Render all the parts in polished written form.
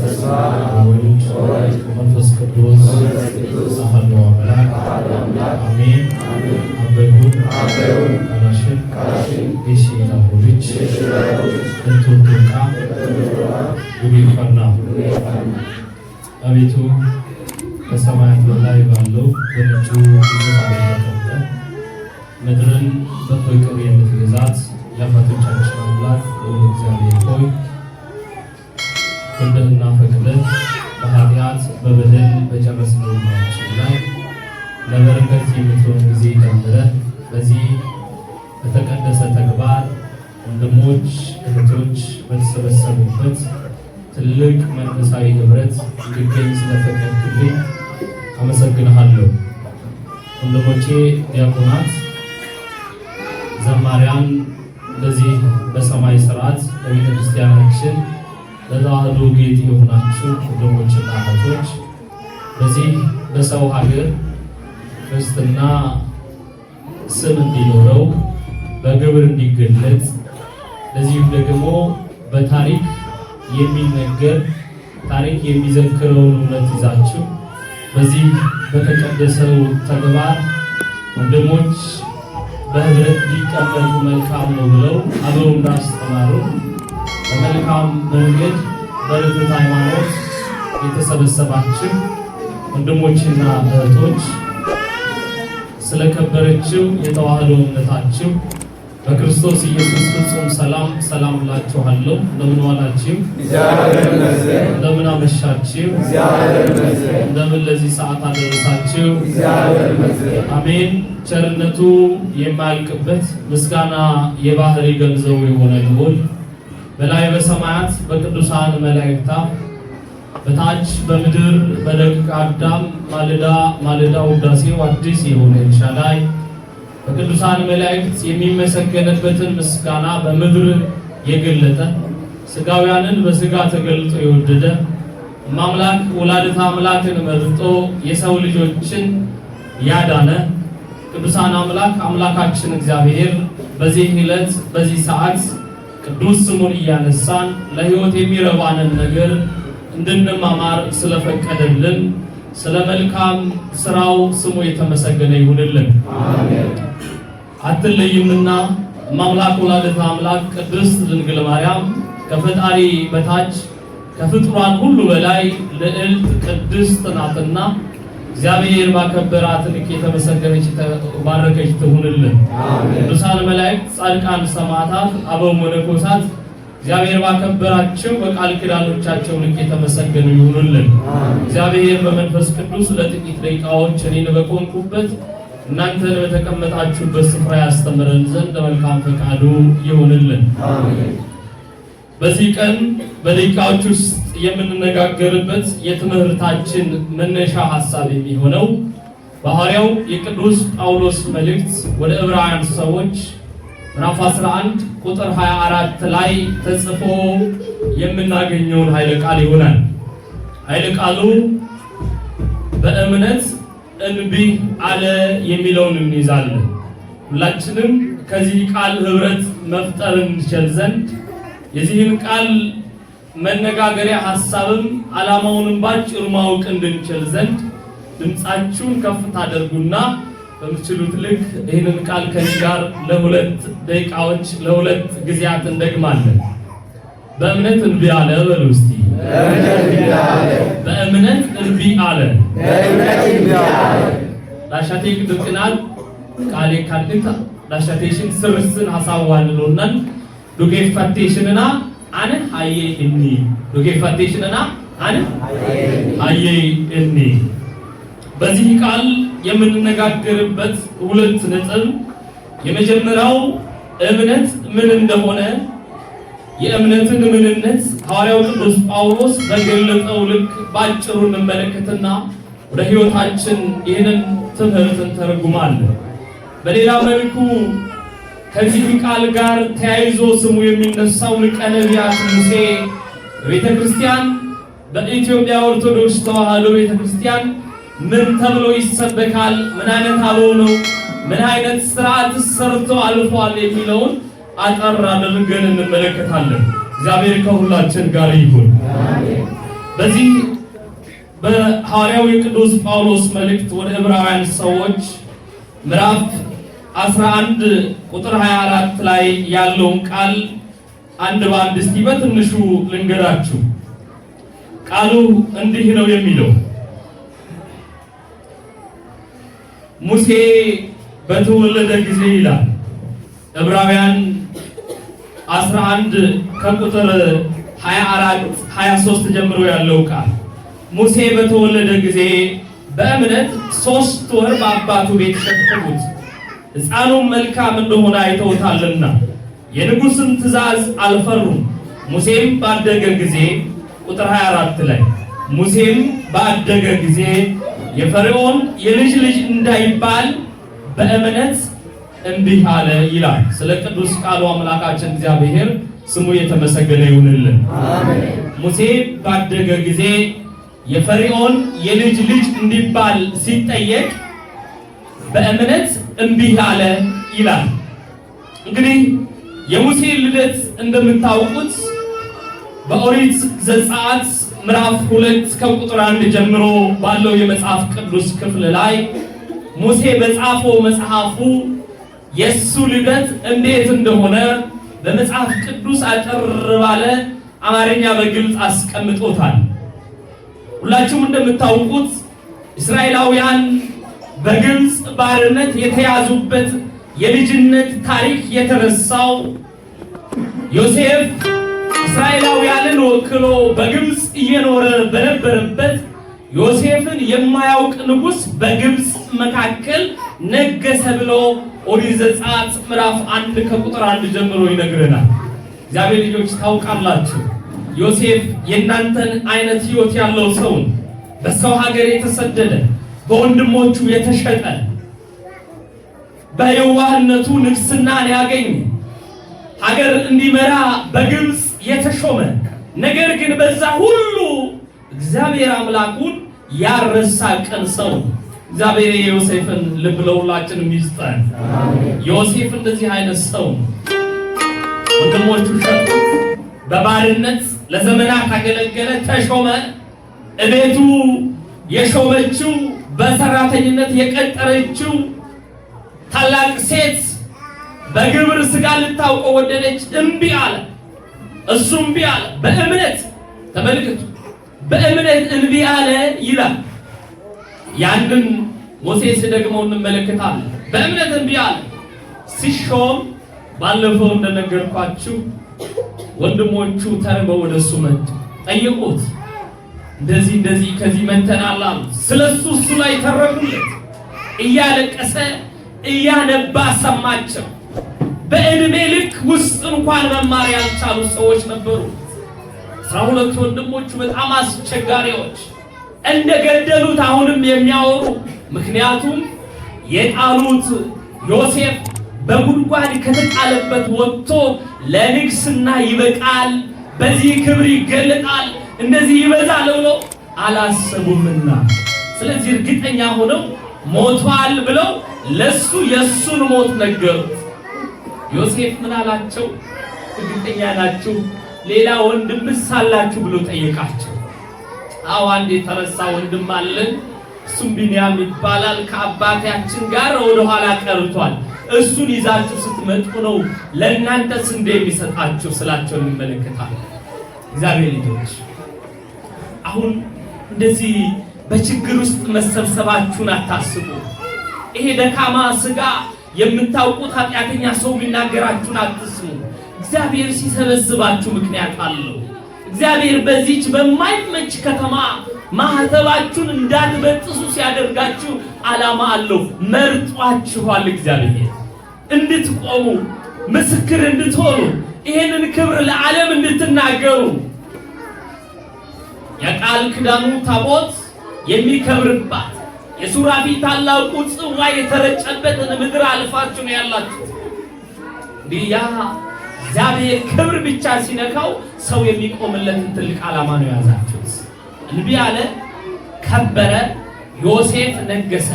ወወልድ ወመንፈስ ቅዱስ አሐዱ አምላክ አሜን። አበይሁን ካላሽን የሺላሆልች እንቶቶቃ ጉቢፈና አቤቱ በሰማያት በላይ ባለው በነጩ ዙፋን ተቀምጠህ ምድርን በፍቅር የምትገዛት የአባቶቻችን አምላክ እግዚአብሔር ሆይ ፍቅርና ፈቅደህ በኃጢአት በበደል በጨረስነው ማችን ላይ ለበረከት የምትሆን ጊዜ ጀምረህ በዚህ በተቀደሰ ተግባር ወንድሞች እህቶች በተሰበሰቡበት ትልቅ መንፈሳዊ ህብረት እንድገኝ ስለፈቀድክልኝ አመሰግንሃለሁ። ወንድሞቼ ዲያቆናት፣ ዘማሪያን በዚህ በሰማይ ስርዓት በቤተ ክርስቲያናችን ለተዋህዶ ጌጥ የሆናችሁ ወንድሞችና እህቶች በዚህ በሰው ሀገር ክርስትና ስም እንዲኖረው በግብር እንዲገለጽ ለዚህም ደግሞ በታሪክ የሚነገር ታሪክ የሚዘክረውን እውነት ይዛችሁ በዚህ በተቀደሰው ተግባር ወንድሞች በህብረት ሊቀመጡ መልካም ነው ብለው አበው እንዳስተማሩ በመልካም መንገድ በርትዕት ሃይማኖት የተሰበሰባችሁ ወንድሞችና እህቶች ስለከበረችው የተዋህዶ እምነታችሁ በክርስቶስ ኢየሱስ ፍጹም ሰላም እላችኋለሁ። እንደምን ዋላችሁ? እንደምን አመሻችሁ? እንደምን ለዚህ ሰዓት አደረሳችሁ? አሜን። ቸርነቱ የማያልቅበት ምስጋና የባህሪ ገንዘቡ የሆነ ልዑል በላይ በሰማያት በቅዱሳን መላእክታ በታች በምድር በደቂቀ አዳም ማለዳ ውዳሴው አዲስ የሆነ ኤልሻዳይ በቅዱሳን መላእክት የሚመሰገንበትን ምስጋና በምድር የገለጠ ስጋውያንን በስጋ ተገልጦ የወደደ አምላክ ወላዲተ አምላክን መርጦ የሰው ልጆችን ያዳነ ቅዱሳን አምላካችን እግዚአብሔር በዚህ ዕለት በዚህ ሰዓት ቅዱስ ስሙን እያነሳን ለሕይወት የሚረባንን ነገር እንድንማማር ስለፈቀደልን ስለ መልካም ስራው ስሙ የተመሰገነ ይሁንልን። አሜን። አትለይምና አምላክ ወላዲተ አምላክ ቅድስት ድንግል ማርያም ከፈጣሪ በታች ከፍጥሯን ሁሉ በላይ ልዕልት ቅድስት ናትና እግዚአብሔር ባከበራት ልክ የተመሰገነች ባረከች ትሁንልን። አሜን። ቅዱሳን መላእክት፣ ጻድቃን፣ ሰማዕታት፣ አበው መነኮሳት እግዚአብሔር ባከበራቸው በቃል ኪዳኖቻቸው ልክ የተመሰገኑ ይሁንልን። እግዚአብሔር በመንፈስ ቅዱስ ለጥቂት ደቂቃዎች እኔን በቆምኩበት እናንተን በተቀመጣችሁበት ስፍራ ያስተምረን ዘንድ መልካም ፈቃዱ ይሁንልን። አሜን። በዚህ ቀን በደቂቃዎች ውስጥ የምንነጋገርበት የትምህርታችን መነሻ ሐሳብ የሚሆነው በሐዋርያው የቅዱስ ጳውሎስ መልእክት ወደ ዕብራውያን ሰዎች ምዕራፍ 11 ቁጥር 24 ላይ ተጽፎ የምናገኘውን ኃይለ ቃል ይሆናል። ኃይለ ቃሉ በእምነት እንቢ አለ የሚለውን እንይዛለን። ሁላችንም ከዚህ ቃል ህብረት መፍጠር እንችል ዘንድ የዚህን ቃል መነጋገሪያ ሐሳብም ዓላማውንም ባጭሩ ማወቅ እንድንችል ዘንድ ድምጻችሁን ከፍ ታደርጉና በምትችሉት ልክ ይህንን ቃል ከኔ ጋር ለሁለት ደቂቃዎች ለሁለት ጊዜያት እንደግማለን። በእምነት እንቢ አለ በሉ እስቲ። በእምነት እንቢ አለ። ላሻቴ ቅድቅናል ቃሌ ካድታ ላሻቴሽን ስርስን ሐሳብዋንሎናል ዱጌፋቴሽንና አነ አየ እኒ ዱጌፋቴሽንና አነ አየ እኒ በዚህ ቃል የምንነጋገርበት ሁለት ነጥብ የመጀመሪያው እምነት ምን እንደሆነ የእምነትን ምንነት ሐዋርያው ቅዱስ ጳውሎስ በገለጸው ልክ ባጭሩ እንመለከትና ወደ ሕይወታችን ይህንን ትምህርት እንተረጉማለን። በሌላ መልኩ ከዚህ ቃል ጋር ተያይዞ ስሙ የሚነሳው ሊቀ ነቢያት ሙሴ ቤተክርስቲያን በኢትዮጵያ ኦርቶዶክስ ተዋሕዶ ቤተክርስቲያን ምን ተብሎ ይሰበካል? ምን አይነት አበው ነው? ምን አይነት ስርዓት ሰርቶ አልፏል? የሚለውን አጠር አድርገን እንመለከታለን። እግዚአብሔር ከሁላችን ጋር ይሁን። አሜን። በዚህ በሐዋርያው ቅዱስ ጳውሎስ መልእክት ወደ ዕብራውያን ሰዎች ምዕራፍ 11 ቁጥር 24 ላይ ያለውን ቃል አንድ በአንድ እስቲ በትንሹ ልንገራችሁ። ቃሉ እንዲህ ነው የሚለው ሙሴ በተወለደ ጊዜ ይላል። ዕብራውያን 11 ከቁጥር 24 23 ጀምሮ ያለው ቃል ሙሴ በተወለደ ጊዜ በእምነት 3 ወር በአባቱ ቤት ሸከሙት፣ ሕፃኑም መልካም እንደሆነ አይተውታልና የንጉሥን ትእዛዝ አልፈሩም። ሙሴም ባደገ ጊዜ ቁጥር 24 ላይ ሙሴም ባደገ ጊዜ የፈርዖን የልጅ ልጅ እንዳይባል በእምነት እንዲህ አለ ይላል። ስለ ቅዱስ ቃሉ አምላካችን እግዚአብሔር ስሙ የተመሰገነ ይሁንልን። አሜን። ሙሴ ባደገ ጊዜ የፈርዖን የልጅ ልጅ እንዲባል ሲጠየቅ በእምነት እንዲህ አለ ይላል። እንግዲህ የሙሴ ልደት እንደምታውቁት በኦሪት ዘጸአት ምዕራፍ 2 ከቁጥር 1 ጀምሮ ባለው የመጽሐፍ ቅዱስ ክፍል ላይ ሙሴ በጻፈው መጽሐፉ የሱ ልደት እንዴት እንደሆነ በመጽሐፍ ቅዱስ አጠር ባለ አማርኛ በግልጽ አስቀምጦታል። ሁላችሁም እንደምታውቁት እስራኤላውያን በግብፅ ባርነት የተያዙበት የልጅነት ታሪክ የተረሳው ዮሴፍ እስራኤላውያንን ወክሎ በግብፅ እየኖረ በነበረበት ዮሴፍን የማያውቅ ንጉሥ በግብፅ መካከል ነገሰ ብሎ ኦሪት ዘጸአት ምዕራፍ 1 ከቁጥር 1 ጀምሮ ይነግረናል። እግዚአብሔር ልጆች ታውቃላችሁ፣ ዮሴፍ የእናንተን አይነት ሕይወት ያለው ሰው በሰው ሀገር የተሰደደ በወንድሞቹ የተሸጠ በየዋህነቱ ንግስናን ያገኘ ሀገር እንዲመራ በግብፅ የተሾመ ነገር ግን በዛ ሁሉ እግዚአብሔር አምላኩን ያረሳ ቅን ሰው። እግዚአብሔር የዮሴፍን ልብ ለሁላችንም ይስጠን። ዮሴፍ እንደዚህ አይነት ሰው ወንድሞቹ ሸጡት፣ በባርነት ለዘመናት አገለገለ፣ ተሾመ። እቤቱ የሾመችው በሰራተኝነት የቀጠረችው ታላቅ ሴት በግብር ስጋ ልታውቀው ወደደች፣ እምቢ አለ። እሱም እምቢ አለ። በእምነት ተመልከቱ፣ በእምነት እምቢ አለ ይላል። ያንን ሞሴስ ደግሞ እንመለከታለን። በእምነት እምቢ አለ። ሲሾም ባለፈው እንደነገርኳችሁ ወንድሞቹ ተርበው ወደሱ መጡ፣ ጠየቁት። እንደዚህ ከዚህ መተናል አሉ። ስለሱ እሱ ላይ ተረኩለት። እያለቀሰ እያነባ ሰማቸው። በእድሜ ልክ ውስጥ እንኳን መማር ያልቻሉ ሰዎች ነበሩ። 12 ወንድሞቹ በጣም አስቸጋሪዎች እንደገደሉት አሁንም የሚያወሩ። ምክንያቱም የጣሉት ዮሴፍ በጉድጓድ ከተጣለበት ወጥቶ ለንግስና ይበቃል፣ በዚህ ክብር ይገለጣል፣ እንደዚህ ይበዛል ብለው አላሰቡምና፣ ስለዚህ እርግጠኛ ሆነው ሞቷል ብለው ለሱ የሱን ሞት ነገሩት። ዮሴፍ ምን አላቸው? እርግጠኛ ናችሁ ሌላ ወንድም ሳላችሁ ብሎ ጠየቃቸው። አዎ አንድ የተረሳ ወንድም አለን፣ እሱም ቢንያም ይባላል፣ ከአባታችን ጋር ወደ ኋላ ቀርቷል። እሱን ይዛችሁ ስትመጡ ነው ለእናንተስ እንደሚሰጣችሁ ስላቸው እንመለከታለን። እግዚአብሔር ልጆች አሁን እንደዚህ በችግር ውስጥ መሰብሰባችሁን አታስቡ። ይሄ ደካማ ስጋ የምታውቁት ኃጢአተኛ ሰው ቢናገራችሁን አትስሙ። እግዚአብሔር ሲሰበስባችሁ ምክንያት አለው። እግዚአብሔር በዚች በማይመች ከተማ ማህተባችሁን እንዳትበጥሱ ሲያደርጋችሁ ዓላማ አለው። መርጧችኋል። እግዚአብሔር እንድትቆሙ ምስክር እንድትሆኑ ይሄንን ክብር ለዓለም እንድትናገሩ የቃል ኪዳኑ ታቦት የሚከብርባት የሱራፊ ታላቁ ጽዋ የተረጨበትን ምድር አልፋችሁ ነው ያላችሁ። ያ እግዚአብሔር ክብር ብቻ ሲነካው ሰው የሚቆምለትን ትልቅ ዓላማ ነው ያዛችሁት። እንቢ አለ፣ ከበረ፣ ዮሴፍ ነገሰ።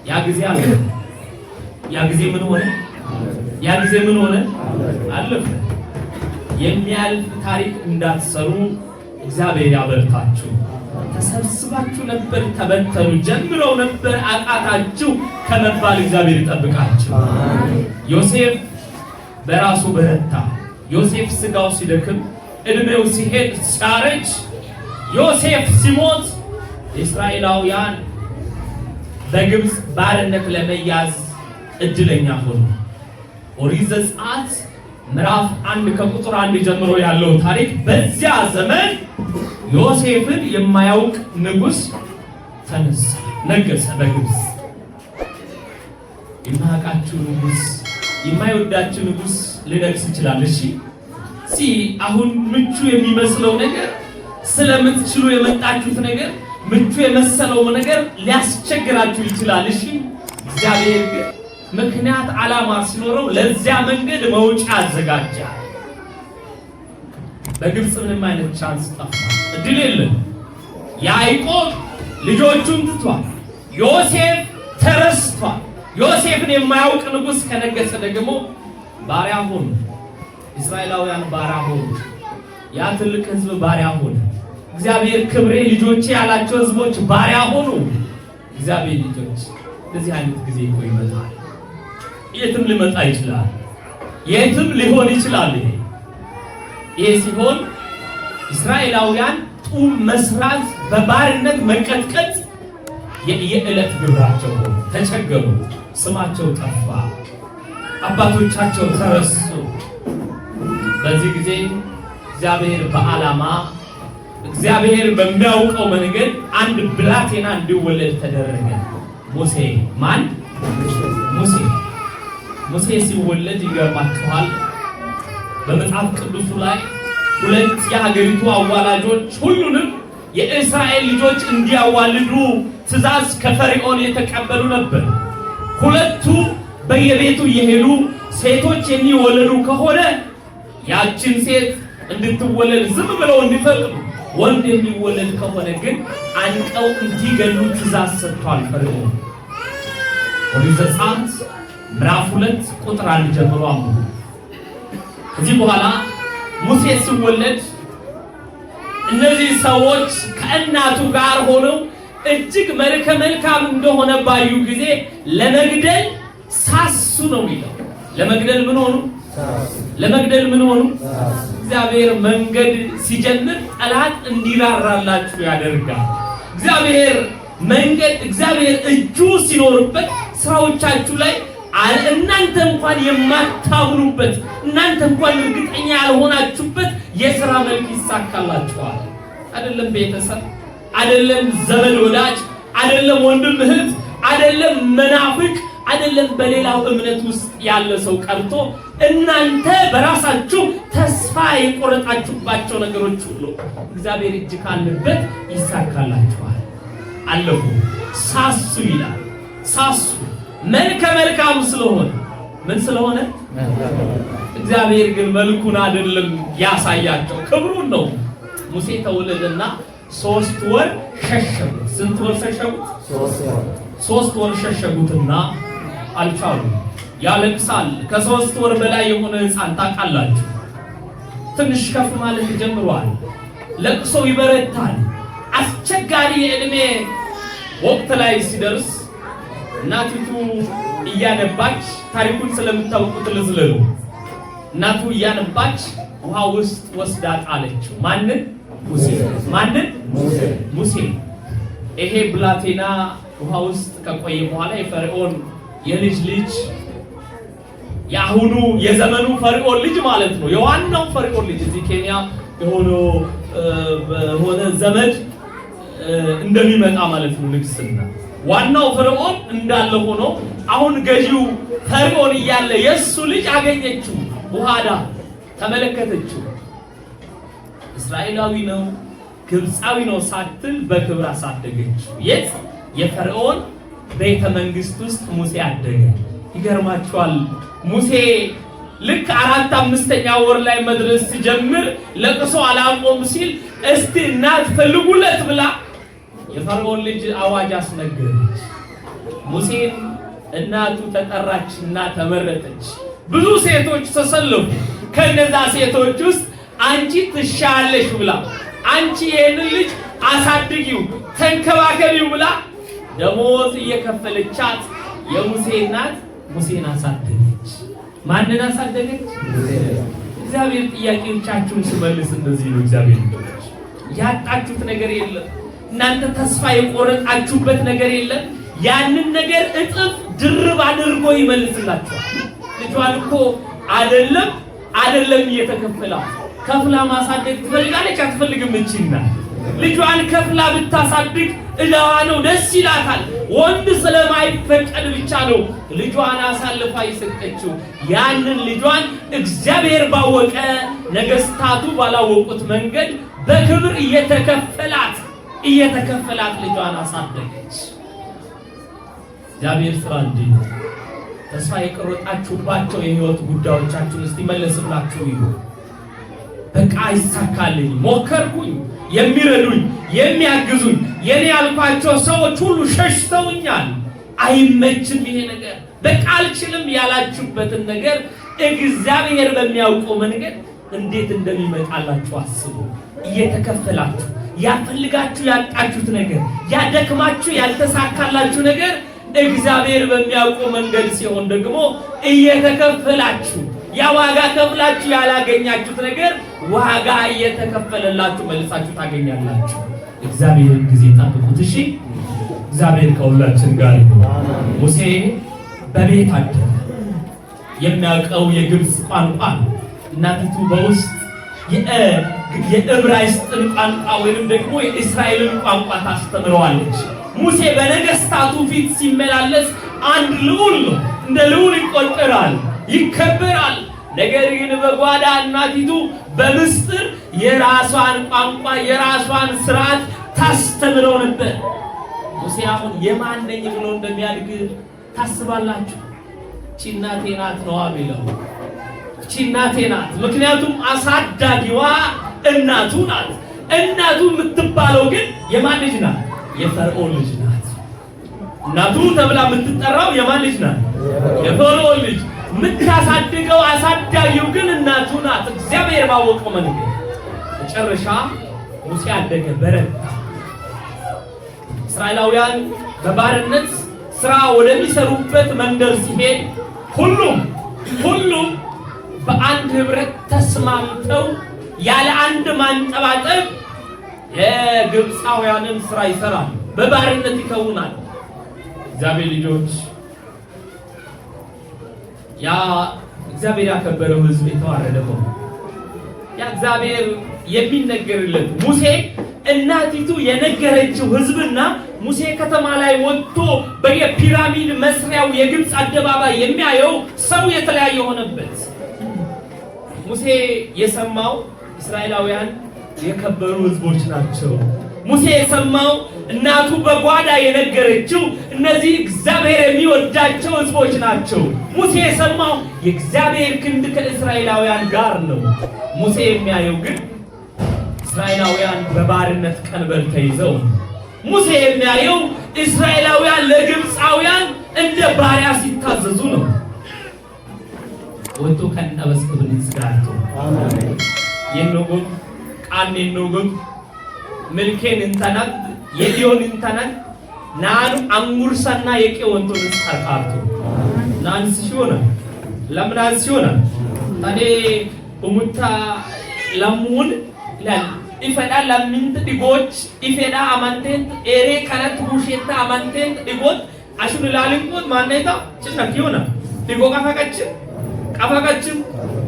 ያ ጊዜ አለ። ያ ጊዜ ምን ሆነ? ያ ጊዜ ምን ሆነ? አለፈ። የሚያልፍ ታሪክ እንዳትሰሩ እግዚአብሔር ያበርታችሁ። ተሰብስባችሁ ነበር ተበተኑ፣ ጀምረው ነበር አቃታችሁ ከመባል እግዚአብሔር ይጠብቃችሁ። ዮሴፍ በራሱ በረታ። ዮሴፍ ስጋው ሲደክም እድሜው ሲሄድ ሲያረጅ ዮሴፍ ሲሞት እስራኤላውያን በግብፅ ባርነት ለመያዝ እድለኛ ሆኑ። ኦሪት ዘጸአት ምዕራፍ 1 ከቁጥር 1 ጀምሮ ያለው ታሪክ በዚያ ዘመን ዮሴፍን የማያውቅ ንጉስ ተነሳ፣ ነገሰ በግብፅ። የማያውቃችሁ ንጉስ፣ የማይወዳችሁ ንጉስ ሊነግስ ይችላል። እሺ አሁን ምቹ የሚመስለው ነገር ስለምትችሉ የመጣችሁት ነገር ምቹ የመሰለው ነገር ሊያስቸግራችሁ ይችላል። እሺ እግዚአብሔር ግን ምክንያት ዓላማ ሲኖረው ለዚያ መንገድ መውጫ አዘጋጃል። በግብፅ ምንም አይነት ቻንስ ጠፋ፣ እድል የለም። ያዕቆብ ልጆቹን ትቷል። ዮሴፍ ተረስቷል። ዮሴፍን የማያውቅ ንጉስ ከነገሰ ደግሞ ባሪያ ሆኑ። እስራኤላውያን ባሪያ ሆኑ። ያ ትልቅ ህዝብ ባሪያ ሆነ። እግዚአብሔር ክብሬ ልጆቼ ያላቸው ህዝቦች ባሪያ ሆኑ። እግዚአብሔር ልጆች እንደዚህ አይነት ጊዜ እኮ ይመጣል። የትም ሊመጣ ይችላል፣ የትም ሊሆን ይችላል። ይሄ ሲሆን እስራኤላውያን ጡም መስራት፣ በባርነት መቀጥቀጥ የዕለት ግብራቸው ሆነ። ተቸገሩ፣ ስማቸው ጠፋ፣ አባቶቻቸው ተረሱ። በዚህ ጊዜ እግዚአብሔር በዓላማ እግዚአብሔር በሚያውቀው መንገድ አንድ ብላቴና እንዲወለድ ተደረገ። ሙሴ ማን? ሙሴ ሲወለድ ይገርማችኋል፣ በመጽሐፍ ቅዱሱ ላይ ሁለት የሀገሪቱ አዋላጆች ሁሉንም የእስራኤል ልጆች እንዲያዋልዱ ትእዛዝ ከፈርዖን የተቀበሉ ነበር። ሁለቱ በየቤቱ እየሄዱ ሴቶች የሚወለዱ ከሆነ ያችን ሴት እንድትወለድ ዝም ብለው እንዲፈቅዱ፣ ወንድ የሚወለድ ከሆነ ግን አንቀው እንዲገሉ ትእዛዝ ሰጥቷል ፈርዖን። ኦሪት ዘጸአት ምዕራፍ 2 ቁጥር 1 ጀምሮ አምጡ። ከዚህ በኋላ ሙሴ ሲወለድ እነዚህ ሰዎች ከእናቱ ጋር ሆነው እጅግ መልከ መልካም እንደሆነ ባዩ ጊዜ ለመግደል ሳሱ ነው የሚለው። ለመግደል ምን ሆኑ? እግዚአብሔር መንገድ ሲጀምር ጠላት እንዲራራላችሁ ያደርጋል። እግዚአብሔር እጁ ሲኖርበት ስራዎቻችሁ ላይ እናንተ እንኳን የማታምኑበት፣ እናንተ እንኳን እርግጠኛ ያልሆናችሁበት የሥራ መልክ ይሳካላችኋል። አይደለም ቤተሰብ፣ አይደለም ዘመድ ወዳጅ፣ አይደለም ወንድም እህት፣ አይደለም መናፍቅ፣ አይደለም በሌላው እምነት ውስጥ ያለ ሰው ቀርቶ እናንተ በራሳችሁ ተስፋ የቆረጣችሁባቸው ነገሮች ሁሉ እግዚአብሔር እጅ ካለበት ይሳካላችኋል። አለፉ፣ ሳሱ ይላል። ሳሱ መልከ መልካም ስለሆነ ምን ስለሆነ? እግዚአብሔር ግን መልኩን አይደለም ያሳያቸው፣ ክብሩን ነው። ሙሴ ተወለደና 3 ወር ሸሸጉት። ስንት ወር ሸሸጉት? 3 ወር ሸሸጉትና አልቻሉ። ያለቅሳል። ከ3 ወር በላይ የሆነ ሕፃን ታውቃላችሁ፣ ትንሽ ከፍ ማለት ጀምሯል። ለቅሶ ይበረታል። አስቸጋሪ የዕድሜ ወቅት ላይ ሲደርስ እናቲቱ እያነባች፣ ታሪኩን ስለምታውቁት ልዝለሉ፣ እናቱ እያነባች ውሃ ውስጥ ወስዳ ጣለችው። ማንን? ሙሴ። ይሄ ብላቴና ውሃ ውስጥ ከቆየ በኋላ የፈርዖን የልጅ ልጅ፣ የአሁኑ የዘመኑ ፈርዖን ልጅ ማለት ነው። የዋናው ፈርዖን ልጅ እዚህ ኬንያ የሆነ ዘመድ እንደሚመጣ ማለት ነው ንግስና። ዋናው ፈርዖን እንዳለ ሆኖ አሁን ገዢው ፈርዖን እያለ የሱ ልጅ አገኘችው። ውሃዳ ተመለከተችው። እስራኤላዊ ነው ግብፃዊ ነው ሳትል በክብር አሳደገችው። የት? የፈርዖን ቤተ መንግስት ውስጥ ሙሴ አደገ። ይገርማችኋል። ሙሴ ልክ 4-5ኛ ወር ላይ መድረስ ሲጀምር ለቅሶ አላቆም ሲል እስቲ እናት ፈልጉለት ብላ የፈርዖን ልጅ አዋጅ አስነገረች። ሙሴን እናቱ ተጠራችና ተመረጠች። ብዙ ሴቶች ተሰለፉ። ከነዛ ሴቶች ውስጥ አንቺ ትሻለሽ ብላ አንቺ ይሄን ልጅ አሳድጊው ተንከባከቢው ብላ ደሞዝ እየከፈለቻት የሙሴ እናት ሙሴን አሳደገች። ማንን አሳደገች? እግዚአብሔር ጥያቄዎቻችሁን ሲመልስ እንደዚህ ነው። እግዚአብሔር ያጣችሁት ነገር የለም። እናንተ ተስፋ የቆረጣችሁበት ነገር የለም። ያንን ነገር እጥፍ ድርብ አድርጎ ይመልስላችኋል። ልጇን እኮ አይደለም እየተከፈላት ከፍላ ማሳደግ ትፈልጋለች አትፈልግም? እቺና ልጇን ከፍላ ብታሳድግ እዳዋ ነው፣ ደስ ይላታል። ወንድ ስለማይፈቀድ ብቻ ነው ልጇን አሳልፋ የሰጠችው። ያንን ልጇን እግዚአብሔር ባወቀ ነገስታቱ ባላወቁት መንገድ በክብር እየተከፈላት ልጇን አሳደገች። እግዚአብሔር ስራ እንዲህ ነው። ተስፋ የቆረጣችሁባቸው የህይወት ጉዳዮቻችሁን እስቲ መለስ ብላችሁ ይሁ በቃ አይሳካልኝ፣ ሞከርኩኝ፣ የሚረዱኝ የሚያግዙኝ የኔ ያልኳቸው ሰዎች ሁሉ ሸሽተውኛል፣ አይመችም ይሄ ነገር፣ በቃ አልችልም ያላችሁበትን ነገር እግዚአብሔር በሚያውቀው መንገድ እንዴት እንደሚመጣላችሁ አስቡ። እየተከፈላችሁ ያፈልጋችሁ ያጣችሁት ነገር ያደክማችሁ ያልተሳካላችሁ ነገር እግዚአብሔር በሚያውቀው መንገድ ሲሆን ደግሞ እየተከፈላችሁ ያ ዋጋ ከፍላችሁ ያላገኛችሁት ነገር ዋጋ እየተከፈለላችሁ መልሳችሁ ታገኛላችሁ። እግዚአብሔርን ጊዜ ጠብቁት። እሺ፣ እግዚአብሔር ከሁላችን ጋር ይሁን። ሙሴ በቤት አደረ። የሚያውቀው የግብፅ ቋንቋ እናቲቱ በውስጥ የዕብራይስጥን ቋንቋ ወይንም ደግሞ የእስራኤልን ቋንቋ ታስተምረዋለች። ሙሴ በነገስታቱ ፊት ሲመላለስ አንድ ልዑል ነው፣ እንደ ልዑል ይቆጠራል፣ ይከበራል። ነገር ግን በጓዳ እናቲቱ በምስጢር የራሷን ቋንቋ የራሷን ስርዓት ታስተምረው ነበር። ሙሴ አሁን የማን ነኝ ብሎ እንደሚያድግ ታስባላችሁ? ቺናቴ ናት ነው አሚለው። ቺናቴ ናት፣ ምክንያቱም አሳዳጊዋ እናቱ ናት። እናቱ የምትባለው ግን የማን ልጅ ናት? የፈርዖን ልጅ ናት። እናቱ ተብላ የምትጠራው የማን ልጅ ናት? የፈርዖን ልጅ። የምታሳድገው አሳዳጊው ግን እናቱ ናት። እግዚአብሔር ባወቀው መንገድ መጨረሻ ሙሴ አደገ፣ በረታ። እስራኤላውያን በባርነት ስራ ወደሚሰሩበት መንደር ሲሄድ ሁሉም በአንድ ህብረት ተስማምተው ያለ አንድ ማንጠባጠብ የግብፃውያንን ስራ ይሰራል፣ በባርነት ይከውናል። እግዚአብሔር ልጆች፣ ያ እግዚአብሔር ያከበረው ህዝብ የተዋረደ ሆነ። ያ እግዚአብሔር የሚነገርለት ሙሴ እናቲቱ የነገረችው ህዝብና ሙሴ ከተማ ላይ ወጥቶ በየፒራሚድ መስሪያው የግብፅ አደባባይ የሚያየው ሰው የተለያየ ሆነበት። ሙሴ የሰማው እስራኤላውያን የከበሩ ህዝቦች ናቸው። ሙሴ የሰማው እናቱ በጓዳ የነገረችው እነዚህ እግዚአብሔር የሚወዳቸው ህዝቦች ናቸው። ሙሴ የሰማው የእግዚአብሔር ክንድ ከእስራኤላውያን ጋር ነው። ሙሴ የሚያየው ግን እስራኤላውያን በባርነት ቀንበር ተይዘው፣ ሙሴ የሚያየው እስራኤላውያን ለግብፃውያን እንደ ባሪያ ሲታዘዙ ነው። ወጡ ከነበስ ክብርን ስጋቱ አሜን የኖጎ ቃል የኖጎ መልከን እንተናት የዲዮን እንተናት ናኑ አንጉርሰና የቄወንቶ ንስካርካርቱ ናንስ ሲሆነ ለምናን ሲሆነ ታዲያ ኡሙታ ለሙን ይላል ኢፈዳ ለምንት ዲጎች ኢፈዳ አማንቴን ኤሬ ከነት ሁሽታ አማንቴን ዲጎት አሹን ላልንቆት ማነታ ጭናት ይሆነ ዲጎ ቀፋቃችን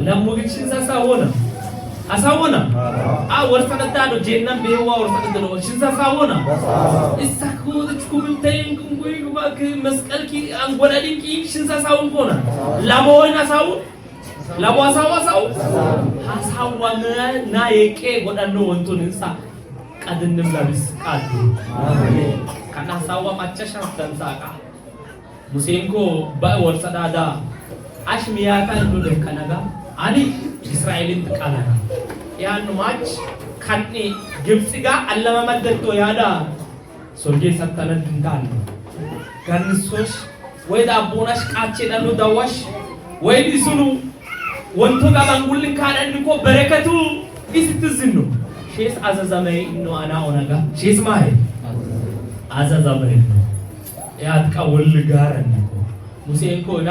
ለሙግችን ሳሳወና አሳወና ወርሰነታ ነው ጄናን በህዋ ወርሰነታ ነው ሽንሳሳወና እስታኩት ኩምንቴን ኩንጉይ ባክ መስቀልኪ አንጎራዲንኪ ሽንሳሳውን ኮና ለሞና ሳው ለቧሳዋ ሳው ሐሳዋና ናየቄ ጎዳኖ ወንቶን እንሳ ቀድንም ለብስ ቃል አሜን ከናሳዋ ማጨሻ ተንሳቃ ሙሴንኮ በወርሰዳዳ አሽሚያታን ዱደ ከነጋ አኒ እስራኤልን ተቃላና ያን ማች ካኒ ግብጽ ጋር አለማመደቶ ያዳ ሶልጌ ሰተነን ድንታን ጋንሶሽ ወይ ዳቦናሽ ቃቼ ዳሉ ዳዋሽ ወይ ዲሱኑ ወንቶ ጋር ባንጉልን ካለን እኮ በረከቱ ዲስትዝኑ ሼስ አዘዘመይ ነው አና ኦነጋ ሼስ ማይ አዘዘመይ ነው ያጥቃ ወልጋር ነው ሙሴን ኮና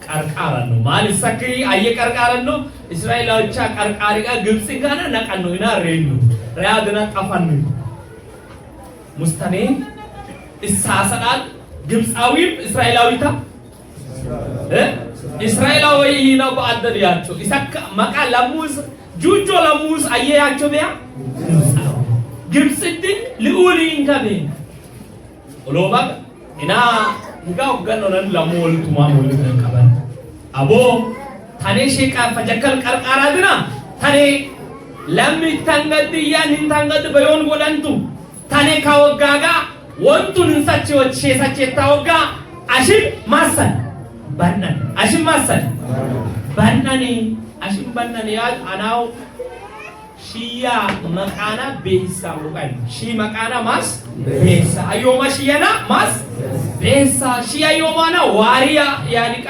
ቀርቃራ ነው ማለት ሰክሪ አየቀርቃራ ነው እስራኤላውቻ ቀርቃሪ ጋር ግብጽ ጋር ነቀን ነው እና ሬኑ ራያድና ጣፋን ነው ሙስታኔ ኢሳሰዳል ግብጻዊም እስራኤላዊታ እስራኤላዊ ነው ባደር ያቸው ኢሳካ ማቃ ለሙስ ጁጆ ለሙስ አየያቸው ቢያ ግብጽ ድን ልኡል ኢንካቤ ኦሎባ እና ይጋው ገነን ለሞልቱ ማሞል ተቀበል አቦ ታኔ ሼቃ ፈጀከል ቀርቃራ ግና ታኔ ለምታንገድያን እንታንገድ በዮን ጎዳንቱ ታኔ ካወጋጋ ወንቱን እንሳቸው ሼሳቸው ታወጋ አሽን ማሰን ባናን አሽን ማሰን ባናኒ አሽን ባናኒ ያ አናው ሺያ መቃና ቤሳ ወቃይ ሺ መቃና ማስ ቤሳ አዮማ ሺያና ማስ ቤሳ ሺያ ዮማና ዋሪያ ያኒቃ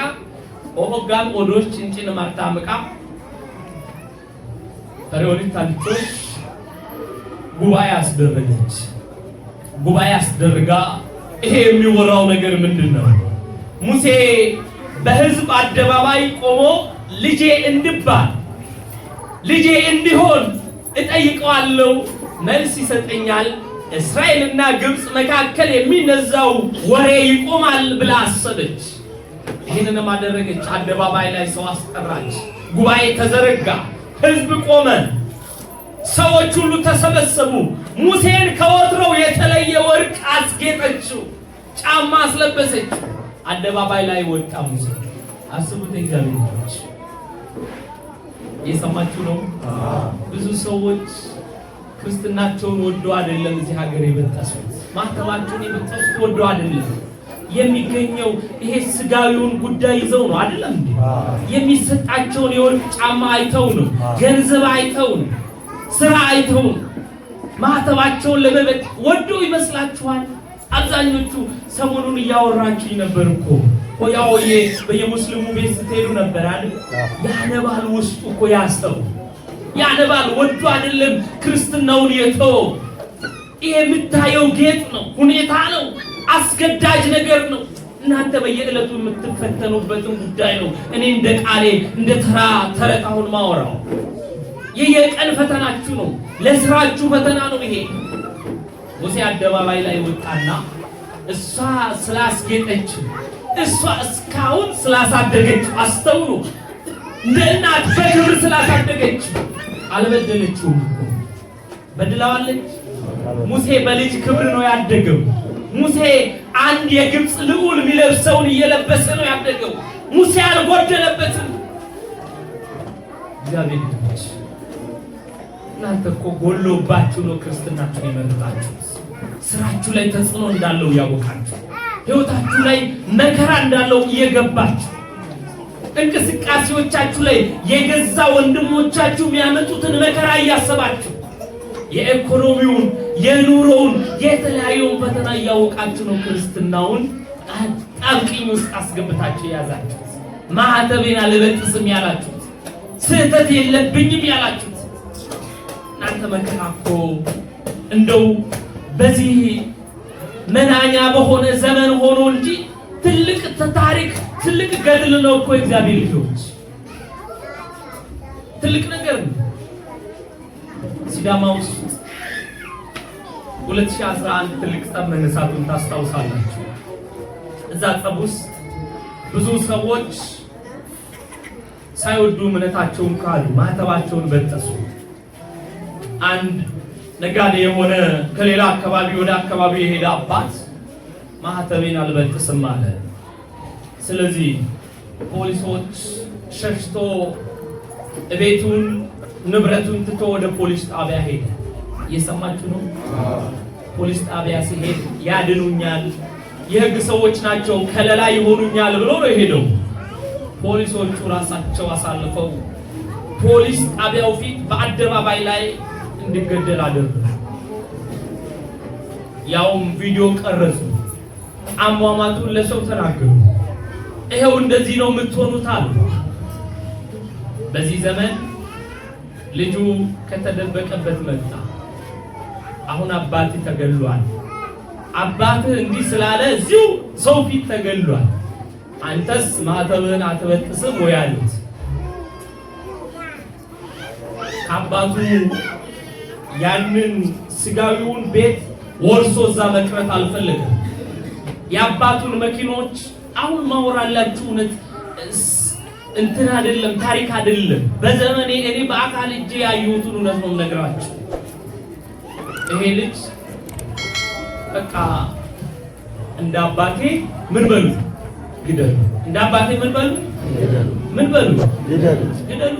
ኦጋም ኦዶች ጭንጭን ማርታምቃ ፈሪዮሊት ታልቶች ጉባኤ አስደረጋ ይሄ የሚወራው ነገር ምንድነው ሙሴ በህዝብ አደባባይ ቆሞ ልጄ እንድባል ልጄ እንዲሆን እጠይቀዋለሁ መልስ ይሰጠኛል እስራኤልና ግብጽ መካከል የሚነዛው ወሬ ይቆማል ብላ አሰበች ይሄንን ማደረገች አደባባይ ላይ ሰው አስጠራች ጉባኤ ተዘረጋ ህዝብ ቆመ ሰዎች ሁሉ ተሰበሰቡ ሙሴን ከወትሮው የተለየ ወርቅ አስጌጠችው ጫማ አስለበሰች አደባባይ ላይ ወጣ ሙሴ አስቡት እግዚአብሔሮች የሰማችሁ ነው ብዙ ሰዎች ክርስትናቸውን ወደው አይደለም እዚህ ሀገር የበጠሱት ማተባቸውን የበጠሱት ወደው አይደለም የሚገኘው ይሄ ስጋዊውን ጉዳይ ይዘው ነው አይደለም የሚሰጣቸውን የወርቅ ጫማ አይተው ነው ገንዘብ አይተው ነው ስራ አይተው ማተባቸውን ለመበጥ ወደው ይመስላችኋል አብዛኞቹ ሰሞኑን ያወራችሁ ነበርኮ ወያውዬ በየሙስሊሙ ቤት ስትሄዱ ነበር አይደል ያነባል ውስጡ እኮ ያስተው ያነባል ወዶ አይደለም ክርስትናውን የተው ይሄ የምታየው ጌጥ ነው ሁኔታ ነው አስገዳጅ ነገር ነው እናንተ በየዕለቱ የምትፈተኑበትን ጉዳይ ነው እኔ እንደ ቃሌ እንደ ተረካውን ማወራው የየቀን ፈተናችሁ ነው ለስራችሁ ፈተና ነው ይሄ ሙሴ አደባባይ ላይ ወጣና እሷ ስላስጌጠች እሷ እስካሁን ስላሳደገች አስተውሉ ለእናት በክብር ስላሳደገች አልበደለችውም በድላዋለች ሙሴ በልጅ ክብር ነው ያደገው ሙሴ አንድ የግብጽ ልዑል የሚለብሰውን እየለበሰ ነው ያደገው ሙሴ አልጎደለበትም እግዚአብሔር ይመስገን እናንተ እኮ ጎሎባችሁ ነው ክርስትናችሁ የመረጣችሁ ስራችሁ ላይ ተጽዕኖ እንዳለው ያወቃችሁ ህይወታችሁ ላይ መከራ እንዳለው እየገባችሁ እንቅስቃሴዎቻችሁ ላይ የገዛ ወንድሞቻችሁ የሚያመጡትን መከራ እያሰባችሁ የኢኮኖሚውን የኑሮውን የተለያየውን ፈተና እያወቃችሁ ነው ክርስትናውን አጣብቂኝ ውስጥ አስገብታችሁ ያዛችሁ ማህተቤን አልበጥስም ያላችሁት ስህተት የለብኝም ያላችሁት እናንተ መከራ እኮ እንደው በዚህ መናኛ በሆነ ዘመን ሆኖ እንጂ ትልቅ ታሪክ ትልቅ ገድል ነው እኮ እግዚአብሔር ልጆች ትልቅ ነገር ነው ሲዳማ ውስጥ 2011 ትልቅ ጸብ መነሳቱን ታስታውሳላችሁ እዛ ጸብ ውስጥ ብዙ ሰዎች ሳይወዱ እምነታቸውን ካዱ ማህተባቸውን በጠሱ አንድ ነጋዴ የሆነ ከሌላ አካባቢ ወደ አካባቢ የሄደ አባት ማህተቤን አልበጥስም አለ ስለዚህ ፖሊሶች ሸሽቶ ቤቱን ንብረቱን ትቶ ወደ ፖሊስ ጣቢያ ሄደ እየሰማችሁ ነው ፖሊስ ጣቢያ ሲሄድ ያድኑኛል የህግ ሰዎች ናቸው ከለላ ይሆኑኛል ብሎ ነው የሄደው ፖሊሶቹ ራሳቸው አሳልፈው ፖሊስ ጣቢያው ፊት በአደባባይ ላይ እንዲገደል አደረጉ ያውም ቪዲዮ ቀረጹ አሟሟቱን ለሰው ተናገሩ ይሄው እንደዚህ ነው የምትሆኑት አሉ በዚህ ዘመን ልጁ ከተደበቀበት መጣ። አሁን አባቴ ተገሏል። አባትህ እንዲህ ስላለ እዚሁ ሰው ፊት ተገሏል። አንተስ ማተብህን አትበጥስም ወይ አሉት። አባቱ ያንን ስጋዊውን ቤት ወርሶ እዛ መቅረት አልፈለገም። የአባቱን መኪኖች አሁን ማወራላችሁ እውነት እንትን አይደለም፣ ታሪክ አይደለም። በዘመኔ እኔ በአካል እጄ ያየሁትን እውነት ነው የምነግራችሁ። ይሄ ልጅ በቃ እንደ አባቴ ምን በሉ ግደሉ፣ እንደ አባቴ ምን በሉ ግደሉ፣ ምን በሉ ግደሉ።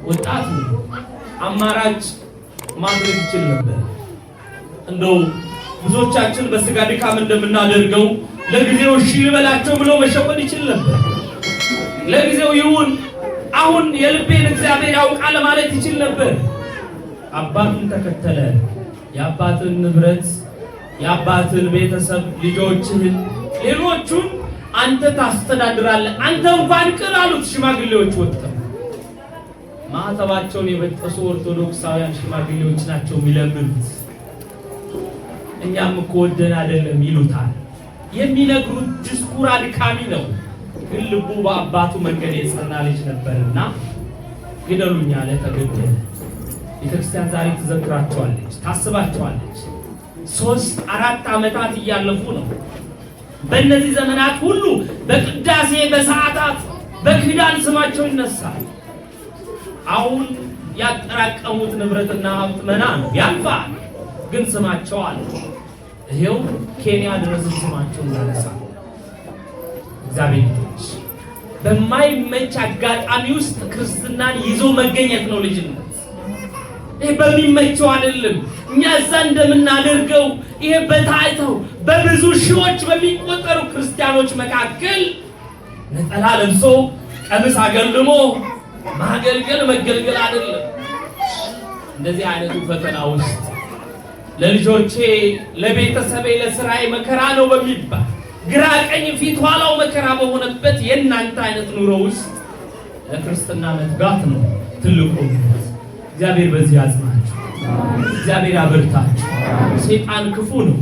ወጣት አማራጭ ማድረግ ይችል ነበር። እንደው ብዙዎቻችን በስጋ ድካም እንደምናደርገው ለጊዜው እሺ ልበላቸው ብሎ መሸወድ ይችል ነበር። ለጊዜው ይሁን አሁን የልቤን እግዚአብሔር ያውቃል ማለት ይችል ነበር። አባቱን ተከተለ። የአባትን ንብረት፣ የአባትን ቤተሰብ፣ ልጆችህን፣ ሌሎቹን አንተ ታስተዳድራለህ፣ አንተ እንኳን ቅር አሉት ሽማግሌዎች ወጥተው። ማህተባቸውን የበጠሱ ኦርቶዶክሳውያን ሽማግሌዎች ናቸው የሚለምኑት። እኛም እኮ ወደን አይደለም ይሉታል። የሚነግሩት ዲስኩር አድካሚ ነው። ግን ልቡ በአባቱ መንገድ የጸና ልጅ ነበርና ግደሉኝ አለ፣ ተገደለ። ቤተክርስቲያን ዛሬ ትዘክራቸዋለች፣ ታስባቸዋለች። 3-4 ዓመታት እያለፉ ነው። በእነዚህ ዘመናት ሁሉ በቅዳሴ በሰዓታት በክዳን ስማቸው ይነሳል። አሁን ያጠራቀሙት ንብረትና ሀብት መና ነው፣ ያልፋል። ግን ስማቸው አለ። ይሄው ኬንያ ድረስ ስማቸው ያነሳል። እግዚአብሔር ልጆች በማይመች አጋጣሚ ውስጥ ክርስትናን ይዞ መገኘት ነው ልጅነት። ይሄ በሚመቸው አይደለም። እኛ እዛ እንደምናደርገው ይሄ በታይተው በብዙ ሺዎች በሚቆጠሩ ክርስቲያኖች መካከል ነጠላ ለብሶ ቀሚስ አገልድሞ ማገልገል መገልገል አይደለም። እንደዚህ አይነቱ ፈተና ውስጥ ለልጆቼ፣ ለቤተሰቤ፣ ለስራዬ መከራ ነው በሚባል ግራ ቀኝ ፊት ኋላው መከራ በሆነበት የእናንተ አይነት ኑሮ ውስጥ ለክርስትና መትጋት ነው ትልቁ። እግዚአብሔር በዚህ ያጽናችሁ፣ እግዚአብሔር ያበርታችሁ። ሰይጣን ክፉ ነው።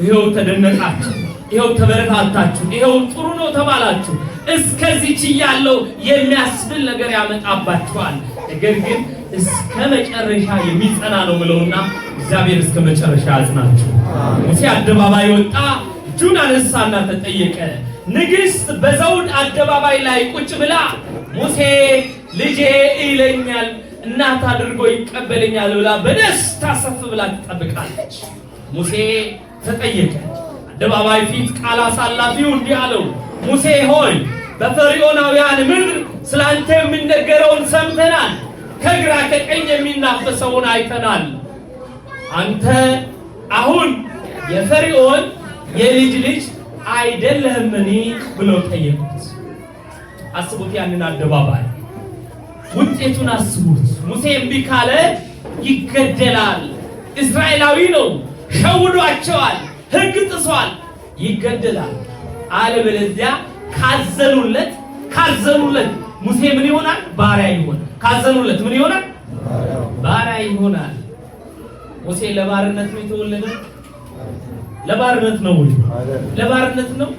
ይሄው ተደነቃችሁ፣ ይሄው ተበረታታችሁ፣ ይሄው ጥሩ ነው ተባላችሁ። እስከዚች ያለው የሚያስብል ነገር ያመጣባችኋል። ነገር ግን እስከ መጨረሻ የሚጸና ነው ብለውና እግዚአብሔር እስከ መጨረሻ ያጽናችሁ። ሙሴ አደባባይ ወጣ፣ እጁን አነሳና ተጠየቀ። ንግሥት በዘውድ አደባባይ ላይ ቁጭ ብላ ሙሴ ልጄ ይለኛል እናት አድርጎ ይቀበለኛል ብላ በደስታ ሰፍ ብላ ትጠብቃለች። ሙሴ ተጠየቀ። አደባባይ ፊት ቃል አሳላፊው እንዲህ አለው፣ ሙሴ ሆይ በፈርዖናውያን ምድር ስላንተ የሚነገረውን ሰምተናል፣ ከግራ ከቀኝ የሚናፈሰውን አይተናል። አንተ አሁን የፈርዖን የልጅ ልጅ አይደለህምን ብሎ ጠየቁት። አስቡት ያንን አደባባይ፣ ውጤቱን አስቡት። ሙሴ እምቢ ካለ ይገደላል። እስራኤላዊ ነው፣ ሸውዷቸዋል፣ ሕግ ጥሷል፣ ይገደላል። አለበለዚያ ካዘኑለት ሙሴ ምን ይሆናል? ባሪያ ይሆናል። ካዘኑለት ምን ይሆናል? ባሪያ ይሆናል። ሙሴ ለባርነት ነው የተወለደው? ለባርነት ነው ወይ? ለባርነት ነው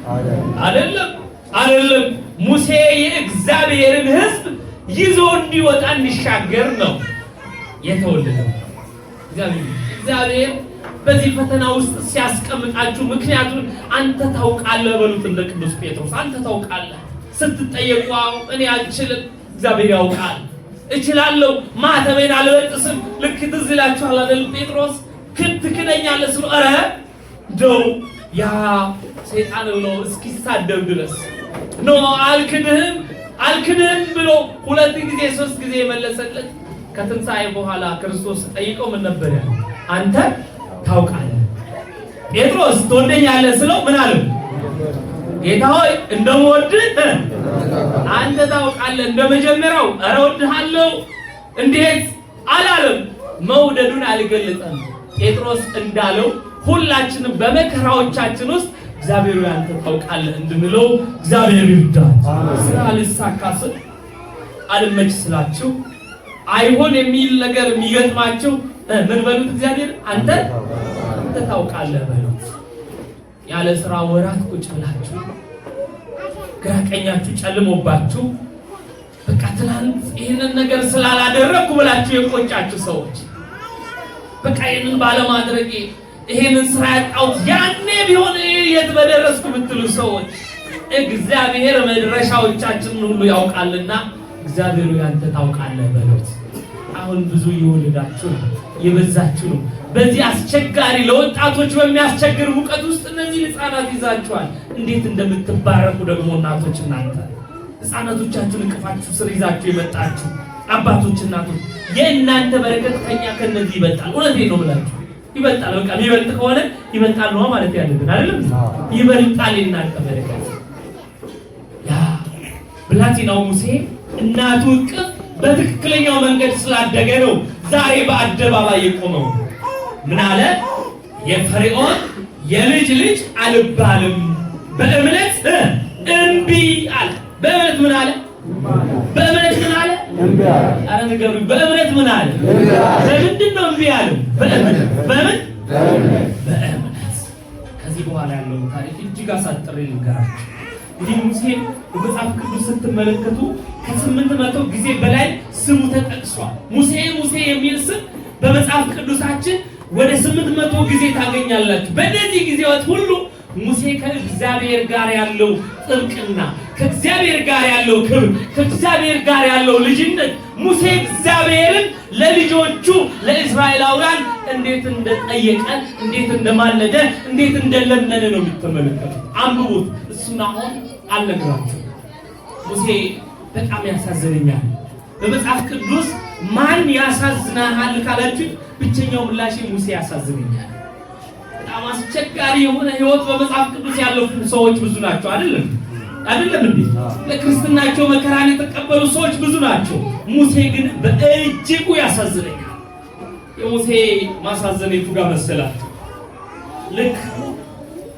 አይደለም፣ አይደለም። ሙሴ የእግዚአብሔርን ሕዝብ ይዞ እንዲወጣ እንዲሻገር ነው የተወለደው። እግዚአብሔር በዚህ ፈተና ውስጥ ሲያስቀምጣችሁ ምክንያቱም አንተ ታውቃለህ በሉት። እንደ ቅዱስ ጴጥሮስ አንተ ታውቃለህ። ስትጠየቁ እኔ አልችልም፣ እግዚአብሔር ያውቃል። እችላለሁ፣ ማተቤን አልበጥስም። ልክ ትዝ ይላችኋል አይደል? ጴጥሮስ ትክደኛለህ ስለው ኧረ እንደው ያ ሰይጣን ብሎ እስኪሳደብ ድረስ ኖ አልክድህም ብሎ 2 ጊዜ 3 ጊዜ የመለሰለት። ከትንሣኤ በኋላ ክርስቶስ ጠይቀው ምን ነበር ያለው? አንተ ታውቃለህ። ጴጥሮስ ትወደኛለህ ስለው ምን አለው? ጌታ ሆይ እንደምወድህ አንተ ታውቃለህ። እንደመጀመሪያው ኧረ እወድሃለሁ እንዴት አላለም። መውደዱን አልገለጸም። ጴጥሮስ እንዳለው ሁላችንም በመከራዎቻችን ውስጥ እግዚአብሔር አንተ ታውቃለህ እንድንለው እግዚአብሔር ይርዳል። ስራ ልሳካስ አልመች ስላችሁ አይሆን የሚል ነገር የሚገጥማቸው ምን በሉት? እግዚአብሔር አንተ ታውቃለህ በሉት። ያለ ስራ ወራት ቁጭ ብላችሁ ግራ ቀኛችሁ ጨልሞባችሁ በቃ ትናንት ይሄንን ነገር ስላላደረኩ ብላችሁ የቆጫችሁ ሰዎች በቃ ይሄንን ባለማድረግ ይሄንን ስራ ያጣሁት ያኔ ቢሆን የት በደረስኩ ብትሉ ሰዎች እግዚአብሔር መድረሻዎቻችንን ሁሉ ያውቃልና እግዚአብሔር ያንተ ታውቃለህ በሉት። አሁን ብዙ እየወለዳችሁ ነው፣ እየበዛችሁ ነው። በዚህ አስቸጋሪ ለወጣቶች በሚያስቸግር ሙቀት ውስጥ እነዚህ ህፃናት ይዛችኋል። እንዴት እንደምትባረኩ ደግሞ እናቶች እናንተ ህፃናቶቻችሁን እቅፋችሁ ስር ይዛችሁ የመጣችሁ አባቶች እናቶች የእናንተ በረከት ከኛ ከነዚህ ይበልጣል። እውነቴን ነው ብላችሁ ይበልጣል። በቃ የሚበልጥ ከሆነ ይበልጣል ነው ማለት ያለብን አይደለም? ይበልጣል የእናንተ በረከት። ያ ብላቴናው ሙሴ እናቱ እቅፍ በትክክለኛው መንገድ ስላደገ ነው ዛሬ በአደባባይ የቆመው። ምን አለ? የፈርዖን የልጅ ልጅ አልባልም፣ በእምነት እምቢ አለ። በእምነት ምን አለ? በእምነት ምን አለ? እምቢ አለ። አረ ንገሩኝ፣ በእምነት ምን አለ? ለምንድን ነው እምቢ አለው? በእምነት በእምነት በእምነት። ከዚህ በኋላ ያለው ታሪክ እጅግ አሳጥሬ ልንገራችሁ። እንግዲህ ሙሴን በመጽሐፍ ቅዱስ ስትመለከቱ ከ800 ጊዜ በላይ ስሙ ተጠቅሷል። ሙሴ ሙሴ የሚል ስም በመጽሐፍ ቅዱሳችን ወደ 800 ጊዜ ታገኛላችሁ። በእነዚህ ጊዜዎች ሁሉ ሙሴ ከእግዚአብሔር ጋር ያለው ጥብቅና፣ ከእግዚአብሔር ጋር ያለው ክብር፣ ከእግዚአብሔር ጋር ያለው ልጅነት ሙሴ እግዚአብሔርን ለልጆቹ ለእስራኤላውያን እንዴት እንደጠየቀ፣ እንዴት እንደማለደ፣ እንዴት እንደለመነ ነው የምትመለከቱት። አንብቡት። እሱን አሁን አልነግራችሁም። ሙሴ በጣም ያሳዝነኛል። በመጽሐፍ ቅዱስ ማን ያሳዝናሃል ካላችሁ ብቸኛው ምላሽ ሙሴ ያሳዝነኛል። በጣም አስቸጋሪ የሆነ ህይወት በመጽሐፍ ቅዱስ ያለፉ ሰዎች ብዙ ናቸው። አይደለም እንዴ? ለክርስትናቸው መከራን የተቀበሉ ሰዎች ብዙ ናቸው። ሙሴ ግን በእጅጉ ያሳዝነኛል። የሙሴ ማሳዘን የቱ ጋር መሰላችሁ? ልክ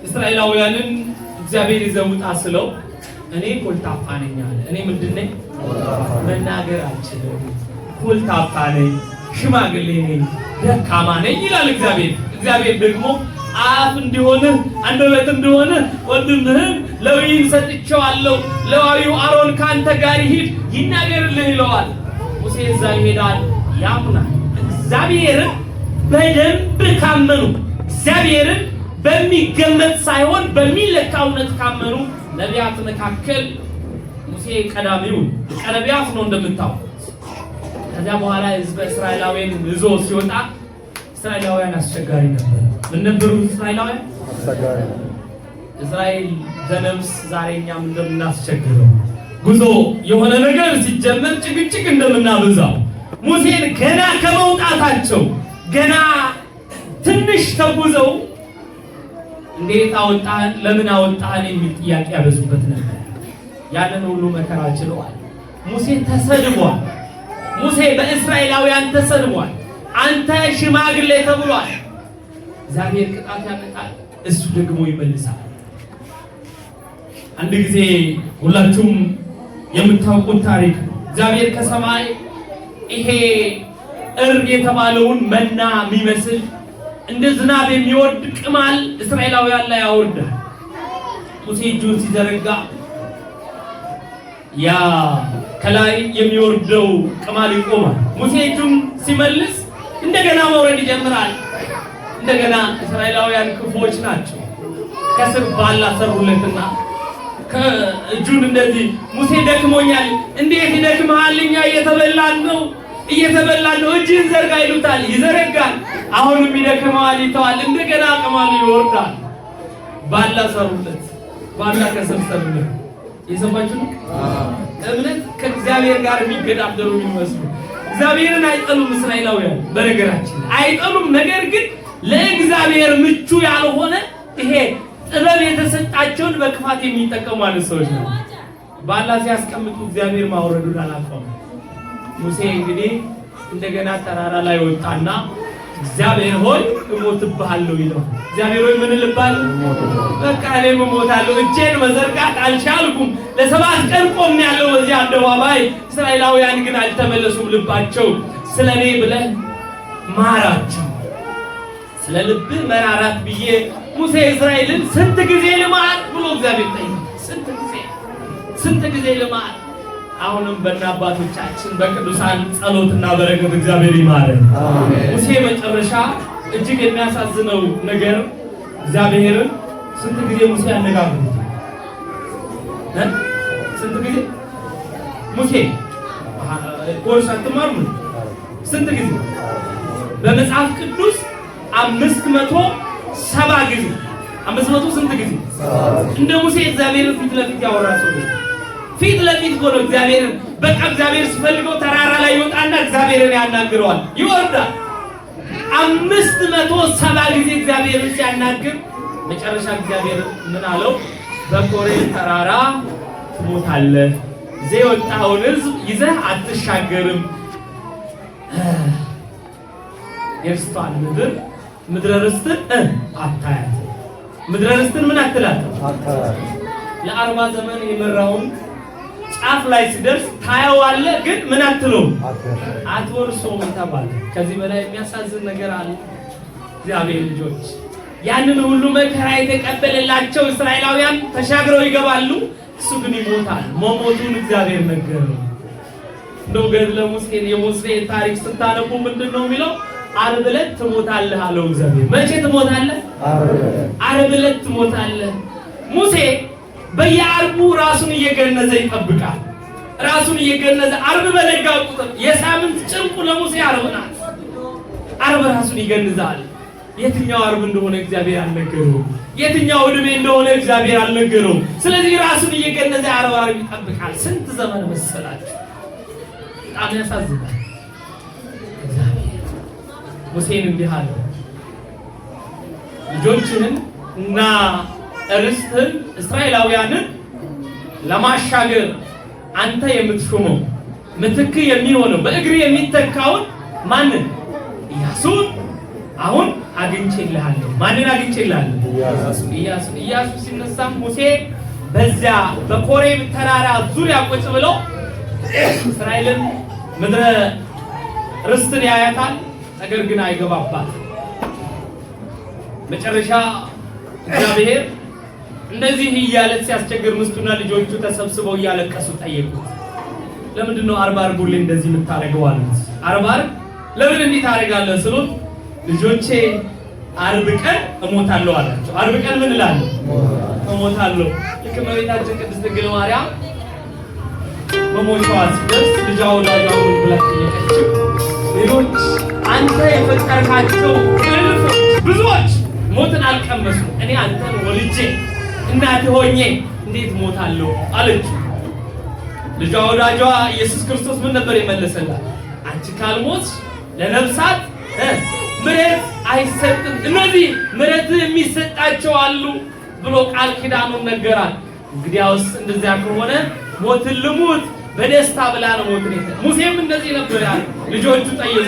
እስራኤላውያንን እግዚአብሔር ይዘውጣ ስለው እኔ ኮልታፋ ነኝ አለ። እኔ ምንድን ነኝ? መናገር አልችልም፣ ኮልታፋ ነኝ፣ ሽማግሌ ነኝ፣ ደካማ ነኝ ይላል እግዚአብሔር። እግዚአብሔር ደግሞ አፍ እንዲሆንህ አንደበት እንዲሆንህ ወንድምህን ሌዊን ሰጥቼዋለሁ፣ ሌዋዊው አሮን ከአንተ ጋር ይሂድ ይናገርልህ ይለዋል። ሙሴ እዛ ይሄዳል፣ ያምናል። እግዚአብሔርን በደንብ ካመኑ፣ እግዚአብሔርን በሚገመት ሳይሆን በሚለካ እውነት ካመኑ ነቢያት መካከል ሙሴ ቀዳሚው ቀነቢያት ነው እንደምታውቁት። ከዚያ በኋላ ህዝበ እስራኤላውያን ይዞ ሲወጣ እስራኤላውያን አስቸጋሪ ነበር። ምን ነበሩ እስራኤላውያን? አስቸጋሪ። እስራኤል ዘነብስ ዛሬኛም እንደምናስቸግረው ጉዞ የሆነ ነገር ሲጀመር ጭቅጭቅ እንደምናበዛው ሙሴን ገና ከመውጣታቸው ገና ትንሽ ተጉዘው እንዴት አወጣህን፣ ለምን አወጣህን የሚል ጥያቄ ያበዙበት ነበር። ያንን ሁሉ መከራ ችለዋል። ሙሴ ተሰድቧል። ሙሴ በእስራኤላውያን ተሰድቧል። አንተ ሽማግሌ ተብሏል። እግዚአብሔር ቅጣት ያመጣል፣ እሱ ደግሞ ይመልሳል። አንድ ጊዜ ሁላችሁም የምታውቁት ታሪክ ነው። እግዚአብሔር ከሰማይ ይሄ እርግ የተባለውን መና የሚመስል እንደ ዝናብ የሚወርድ ቅማል እስራኤላውያን ላይ ያወርዳል። ሙሴ እጁን ሲዘረጋ ያ ከላይ የሚወርደው ቅማል ይቆማል። ሙሴ እጁን ሲመልስ እንደገና መውረድ ይጀምራል። እንደገና እስራኤላውያን ክፉዎች ናቸው። ከስር ባላ ሰሩለትና ከእጁን እንደዚህ ሙሴ ደክሞኛል። እንዴት ይደክመሃል? እኛ እየተበላን ነው። እጅን ዘርጋ ይሉታል፣ ይዘረጋል። አሁንም ይደክመዋል፣ ይተዋል። እንደገና ቅማሉ ይወርዳል። ባላ ሰሩለት፣ ባላ ከስር ሰሩለት። የሰማችሁ ነው። እምነት ከእግዚአብሔር ጋር የሚገዳደሩ የሚመስሉ እግዚአብሔርን አይጠሉም እስራኤላውያን። በነገራችን አይጠሉም፣ ነገር ግን ለእግዚአብሔር ምቹ ያልሆነ ይሄ ጥበብ የተሰጣቸውን በክፋት የሚጠቀሙ አይነት ሰዎች ነው። ባላ ሲያስቀምጡ እግዚአብሔር ማውረዱን አላቆመም። ሙሴ እንግዲህ እንደገና ተራራ ላይ ወጣና እግዚአብሔር ሆይ እሞትብሃለሁ ይለው። እግዚአብሔር ሆይ ምን ልባል? በቃ እኔም እሞታለሁ። እጄን መዘርጋት አልቻልኩም። ለ7 ቀን ቆሜያለሁ በዚህ አደባባይ። እስራኤላውያን ግን አልተመለሱም። ልባቸው ስለኔ ብለህ ማራቸው። ስለ ልብህ መራራት ብዬ ሙሴ እስራኤልን ስንት ጊዜ ልማር ብሎ እግዚአብሔር ጠይቀ። ስንት ጊዜ ልማር? አሁንም በእናባቶቻችን በቅዱሳን ጸሎትና በረከት እግዚአብሔር ይማረን። ሙሴ መጨረሻ እጅግ የሚያሳዝነው ነገር እግዚአብሔርን ስንት ጊዜ ሙሴ ያነጋግሩት? ስንት ጊዜ ሙሴ ኮርስ አትማሩ? ስንት ጊዜ? በመጽሐፍ ቅዱስ 570 ጊዜ። 500 ስንት ጊዜ? እንደ ሙሴ እግዚአብሔርን ፊት ለፊት ያወራ ሰው ፊት ለፊት ሆኖ እግዚአብሔርን በቃ እግዚአብሔር ሲፈልገው ተራራ ላይ ይወጣና እግዚአብሔርን ያናግረዋል፣ ይወርዳል። 570 ጊዜ እግዚአብሔርን ሲያናግር መጨረሻ እግዚአብሔር ምን አለው? በኮሬብ ተራራ ትሞታለህ፣ እዚህ የወጣውን ሕዝብ ይዘህ አትሻገርም፣ የርስቷን ምድረ ርስትን አታያት። ምድረ ርስትን ምን አትላትም? ለ40 ዘመን የመራውን ጫፍ ላይ ሲደርስ ታየዋለህ፣ ግን ምን አትለውም? አትወርሰውም ተባለ። ከዚህ በላይ የሚያሳዝን ነገር አለ? እግዚአብሔር ልጆች ያንን ሁሉ መከራ የተቀበለላቸው እስራኤላውያን ተሻግረው ይገባሉ፣ እሱ ግን ይሞታል። መሞቱን እግዚአብሔር ነገረው። እንደው ገድለ ሙሴን የሙሴ ታሪክ ስታነቡ ምንድን ነው የሚለው? ዓርብ ዕለት ትሞታለህ አለው እግዚአብሔር። መቼ ትሞታለህ? ዓርብ ዕለት ትሞታለህ። ሙሴ በየዓርቡ ራሱን እየገነዘ ይጠብቃል። ራሱን እየገነዘ ዓርብ በነጋ ቁጥር የሳምንት ጭንቁ ለሙሴ ዓርብ ናት። ዓርብ ራሱን ይገንዛል። የትኛው ዓርብ እንደሆነ እግዚአብሔር አልነገረውም። የትኛው ዕድሜ እንደሆነ እግዚአብሔር አልነገረውም። ስለዚህ ራሱን እየገነዘ ዓርብ ይጠብቃል። ስንት ዘመን መሰላችሁ? በጣም ያሳዝናል። እግዚአብሔር ሙሴን እንዲህ አለ፣ ልጆችህን እና ርስትህን እስራኤላውያንን ለማሻገር አንተ የምትሾመው ምትክ የሚሆነው በእግር የሚተካውን ማንን? ኢያሱን አሁን አግኝቼልሃለሁ። ማንን አግኝቼልሃለሁ? ኢያሱ ሲነሳም ሙሴ በዚያ በኮሬብ ተራራ ዙሪያ ቁጭ ብለው እስራኤልን ምድረ ርስትን ያያታል፣ ነገር ግን አይገባባት። መጨረሻ እግዚአብሔር እንደዚህ እያለ ሲያስቸግር ምስቱና ልጆቹ ተሰብስበው እያለቀሱ ጠየቁት። ለምንድን ነው ዓርብ ሁሌ እንደዚህ የምታደርገው አሉት። ዓርብ ለምን እንዲህ ታደርጋለህ ስሉት፣ ልጆቼ ዓርብ ቀን እሞታለሁ አላቸው። ዓርብ ቀን ምን እላለሁ? እሞታለሁ። ልክ እመቤታችን ቅድስት ድንግል ማርያም በሞቷ ሲደርስ ልጇ ወላጇን ብላ ጠየቀችው። ሌሎች አንተ የፈጠርካቸው እልፍ ብዙዎች ሞትን አልቀመሱ፣ እኔ አንተን ወልጄ እናት ሆኜ እንዴት ሞታለሁ አለችው። ልጇ ወዳጇ ኢየሱስ ክርስቶስ ምን ነበር የመለሰላት? አንቺ ካልሞትሽ ለነፍሳት ምሕረት አይሰጥም፣ እነዚህ ምሕረት የሚሰጣቸው አሉ ብሎ ቃል ኪዳኑን ነገራት። እንግዲያውስ እንደዚያ ከሆነ ሞትን ልሙት በደስታ ብላ ነው ሞትን የተ ሙሴም እንደዚህ ነበር ያለ። ልጆቹ ጠየቁ፣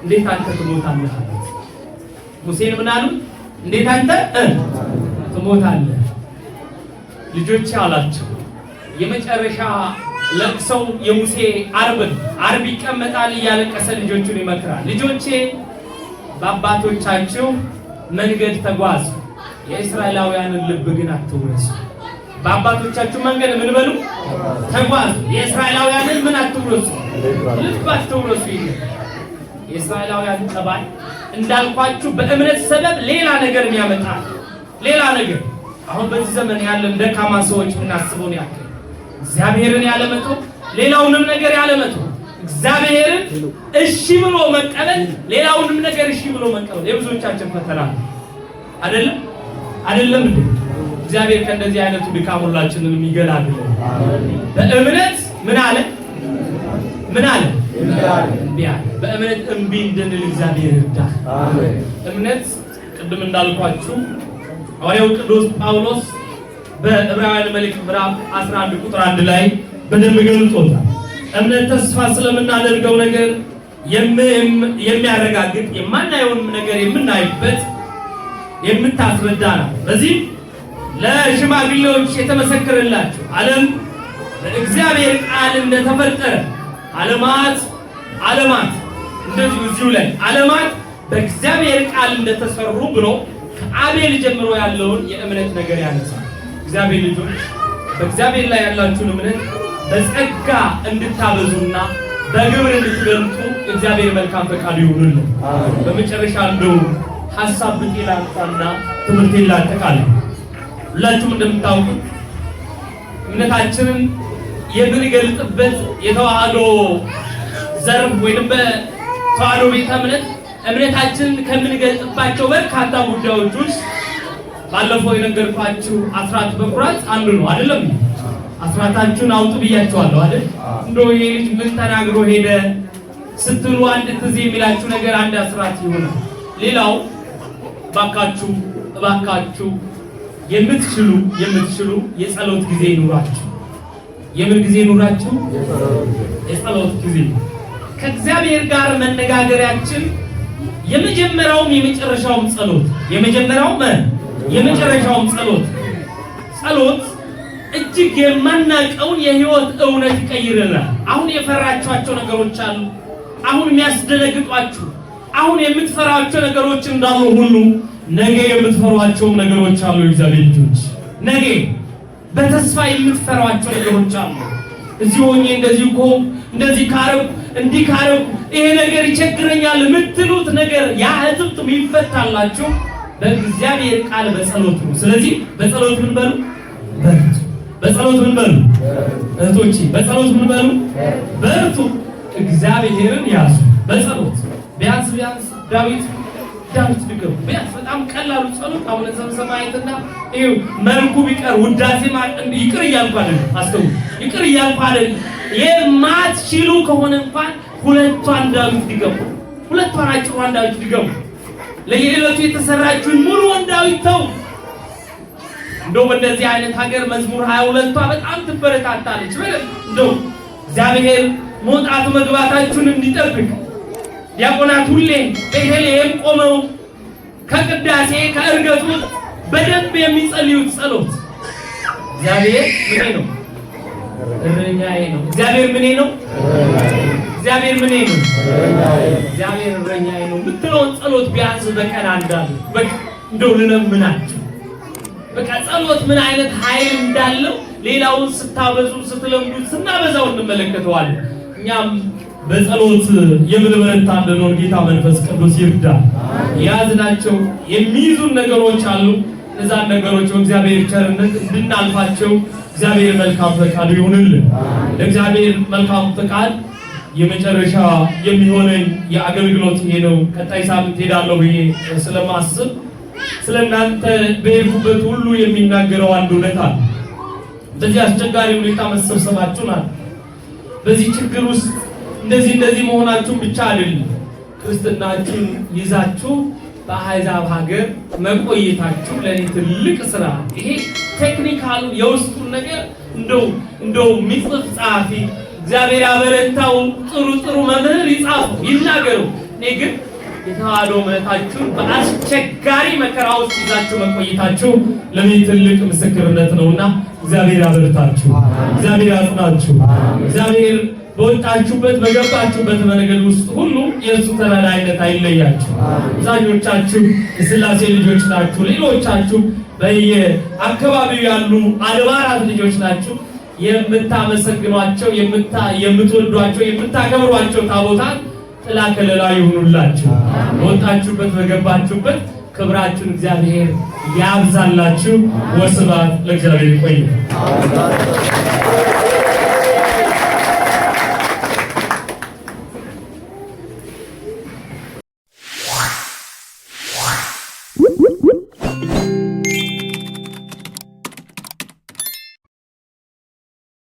እንዴት አንተ ትሞታለህ አሉት። ሙሴን ምን አሉ? እንዴት አንተ ትሞታለህ? ልጆቼ አላቸው። የመጨረሻ ለቅሰው የሙሴ ዓርብ ይቀመጣል እያለቀሰ ልጆቹን ይመክራል። ልጆቼ በአባቶቻችሁ መንገድ ተጓዙ፣ የእስራኤላውያንን ልብ ግን አትውረሱ። በአባቶቻችሁ መንገድ ምን በሉ? ተጓዙ፣ የእስራኤላውያንን ምን አትውረሱ? ልብ አትውረሱ። የእስራኤላውያን ጠባይ እንዳልኳችሁ በእምነት ሰበብ ሌላ ነገር ያመጣል። ሌላ ነገር አሁን በዚህ ዘመን ያለን ደካማ ሰዎች የምናስበውን ያክል እግዚአብሔርን ያለመተው፣ ሌላውንም ነገር ያለመተው፣ እግዚአብሔርን እሺ ብሎ መቀበል፣ ሌላውንም ነገር እሺ ብሎ መቀበል የብዙዎቻችን ፈተና አይደለም? አይደለም እንዴ? እግዚአብሔር ከእንደዚህ አይነቱ ድካም ሁላችንን የሚገላግል በእምነት ምን አለ? ምን አለ? እምቢ አለ። በእምነት እምቢ እንድንል እግዚአብሔር ይርዳል። እምነት ቅድም እንዳልኳችሁ ሐዋርያው ቅዱስ ጳውሎስ በዕብራውያን መልእክት ምዕራፍ 11 ቁጥር 1 ላይ በደንብ ገልጾታል። እምነት ተስፋ ስለምናደርገው ነገር የሚያረጋግጥ የማናየውን ነገር የምናይበት የምታስረዳ ነው። በዚህ ለሽማግሌዎች የተመሰከረላቸው ዓለም በእግዚአብሔር ቃል እንደተፈጠረ ዓለማት እንደዚሁ እዚሁ ላይ ዓለማት በእግዚአብሔር ቃል እንደተሰሩ ብሎ ከአቤል ጀምሮ ያለውን የእምነት ነገር ያነሳል። እግዚአብሔር ልጆች በእግዚአብሔር ላይ ያላችሁን እምነት በጸጋ እንድታበዙና በግብር እንድትገልጡ እግዚአብሔር መልካም ፈቃዱ ይሁንልን። በመጨረሻ እንደው ሐሳብ ብጤላንታና ትምህርቴን ላጠቃልል። ሁላችሁም እንደምታውቁት እምነታችንን የምንገልጥበት የተዋህዶ ዘርፍ ወይንም በተዋህዶ ቤተ እምነታችንን ከምንገልጥባቸው በርካታ ጉዳዮች ውስጥ ባለፈው የነገርኳችሁ አስራት በኩራት አንዱ ነው አይደለም? አስራታችሁን አውጡ ብያችኋለሁ አይደል? እንደው ይሄ ልጅ ምን ተናግሮ ሄደ ስትሉ አንድ ትዝ የሚላችሁ ነገር አንድ አስራት ይሆናል። ሌላው እባካችሁ የምትችሉ የጸሎት ጊዜ ይኑራችሁ። የምን ጊዜ ይኑራችሁ? የጸሎት ጊዜ። ከእግዚአብሔር ጋር መነጋገሪያችን የመጀመሪያውም የመጨረሻውም ጸሎት እጅግ የማናውቀውን የህይወት እውነት ይቀይረናል። አሁን የፈራችኋቸው ነገሮች አሉ። አሁን የሚያስደነግጧችሁ፣ አሁን የምትፈራቸው ነገሮች እንዳሉ ሁሉ ነገ የምትፈሯቸው ነገሮች አሉ። እግዚአብሔር ልጆች ነገ በተስፋ የምትፈሯቸው ነገሮች አሉ። እዚህ ሆኜ እንደዚህ ካረው ይሄ ነገር ይቸግረኛል የምትሉት ነገር ያ እትብት የሚፈታላችሁ በእግዚአብሔር ቃል በጸሎት ነው። ስለዚህ በጸሎት ምን በሉ? በጸሎት ምን በሉ? እህቶቼ በጸሎት ምን በሉ? በርቱ። እግዚአብሔርን ያዙ በጸሎት ቢያንስ ዳዊት ድገሙ። ቢያንስ በጣም ቀላሉ ጸሎት አሁን ሰማይትና ይሄው መልኩ ቢቀር ውዳሴ ማለት ይቅር እያልኩ አይደል? አስተውሉ። ይቅር እያልኩ አይደል? የማትችሉ ከሆነ እንኳን ሁለቷን ዳዊት ድገሙ። ሁለቷን አጭሯን ዳዊት ድገሙ። ለየዕለቱ የተሰራችውን ሙሉውን ዳዊት ተው። እንደው በእንደዚህ አይነት ሀገር መዝሙር 22ቷ በጣም ትበረታታለች። እንደው እግዚአብሔር መውጣት መግባታችሁን እንዲጠብቅ ዲያቆናት ሁሌ በቤተልሔም ቆመው ከቅዳሴ ከዕርገቱ በደንብ የሚጸልዩት ጸሎት እግዚአብሔር ምኔ ነው? እረኛዬ ነው። እግዚአብሔር ምኔ ነው? እግዚአብሔር ምኔ ነው? እግዚአብሔር እረኛዬ ነው የምትለውን ጸሎት ቢያንስ በቀን አንዳሉ እንደው ልለምናችሁ። በቃ ጸሎት ምን አይነት ኃይል እንዳለው ሌላውን ስታበዙ ስትለምዱት ስናበዛው እንመለከተዋለን። እኛም በጸሎት የምንበረታ እንደሆነ ጌታ መንፈስ ቅዱስ ይርዳል። የያዝናቸው የሚይዙን ነገሮች አሉ። እነዛን ነገሮች በእግዚአብሔር ቸርነት እንድናልፋቸው እግዚአብሔር መልካም ፈቃዱ ይሁንልን። ለእግዚአብሔር መልካም ፈቃድ የመጨረሻ የሚሆነኝ የአገልግሎት ይሄ ነው። ቀጣይ ሳምንት ሄዳለሁ ብዬ ስለማስብ ስለናንተ በሄድኩበት ሁሉ የሚናገረው አንድ እውነት አለ። በዚህ አስቸጋሪ ሁኔታ መሰብሰባችሁ ናት። በዚህ ችግር ውስጥ እንደዚህ መሆናችሁን ብቻ አይደለም፣ ክርስትናችሁን ይዛችሁ በአሕዛብ ሀገር መቆየታችሁ ለኔ ትልቅ ስራ። ይሄ ቴክኒካሉ የውስጡን ነገር እንደው ሚጽፍ ጸሐፊ እግዚአብሔር ያበረታው ጥሩ መምህር ይጻፈው ይናገሩ። እኔ ግን የተዋህዶ እምነታችሁን በአስቸጋሪ መከራ ውስጥ ይዛችሁ መቆየታችሁ ለኔ ትልቅ ምስክርነት ነውና እግዚአብሔር ያበረታችሁ፣ እግዚአብሔር ያጽናችሁ። እግዚአብሔር በወጣችሁበት በገባችሁበት መንገድ ውስጥ ሁሉ የእሱ ተራዳኢነት አይለያችሁ። አብዛኞቻችሁ የሥላሴ ልጆች ናችሁ። ሌሎቻችሁ በየአካባቢው ያሉ አድባራት ልጆች ናችሁ። የምታመሰግኗቸው፣ የምትወዷቸው፣ የምታከብሯቸው ታቦታት ጥላ ከለላ ይሁኑላችሁ። በወጣችሁበት በገባችሁበት ክብራችሁን እግዚአብሔር ያብዛላችሁ። ወስብሐት ለእግዚአብሔር። ይቆይ።